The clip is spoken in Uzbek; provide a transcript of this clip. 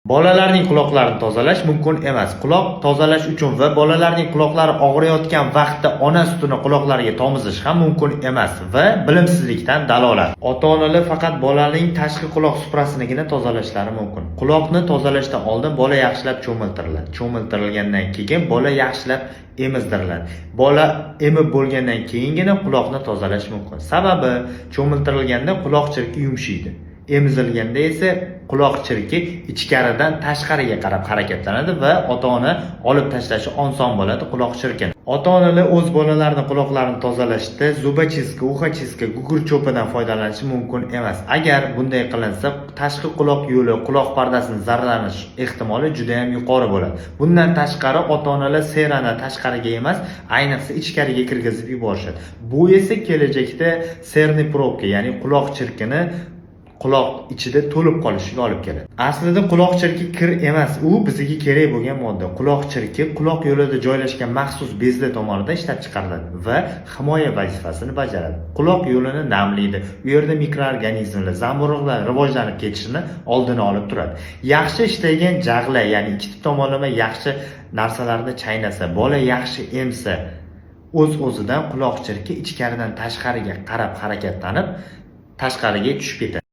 Bolalarning quloqlarini tozalash mumkin emas. Quloq tozalash uchun va bolalarning quloqlari og'riyotgan vaqtda ona sutini quloqlariga tomizish ham mumkin emas va bilimsizlikdan dalolat. Ota-onalar faqat bolaning tashqi quloq suprasinigina tozalashlari mumkin. Quloqni tozalashdan oldin bola yaxshilab cho'miltiriladi. Cho'miltirilgandan keyin bola yaxshilab emizdiriladi. Bola emib bo'lgandan keyingina quloqni tozalash mumkin. Sababi cho'miltirilganda quloq chirki yumshaydi. Emizilganda esa quloq chirki ichkaridan tashqariga qarab harakatlanadi va ota-ona olib tashlashi oson bo'ladi quloq chirkini. Ota-onalar o'z bolalarining quloqlarini tozalashda zubachizka, uxachizka, gugurt cho'pidan foydalanishi mumkin emas. Agar bunday qilinsa, tashqi quloq yo'li, quloq pardasining zararlanish ehtimoli juda ham yuqori bo'ladi. Bundan tashqari ota-onalar serani tashqariga emas, ayniqsa ichkariga kirgizib yuborishadi. Bu esa kelajakda serni probka, ya'ni quloq chirkini quloq ichida to'lib qolishiga olib keladi. Aslida quloq chirki kir emas, u bizga kerak bo'lgan modda. Quloq chirki quloq yo'lida joylashgan maxsus bezlar tomonidan ishlab chiqariladi va himoya vazifasini bajaradi. Quloq yo'lini namlaydi. U yerda mikroorganizmlar, zamburug'lar rivojlanib ketishini oldini olib turadi. Yaxshi ishlagan jag'la, ya'ni ikki tomonlama yaxshi narsalarni chaynasa, bola yaxshi emsa, o'z-o'zidan quloq chirki ichkaridan tashqariga qarab harakatlanib, tashqariga tushib ketadi.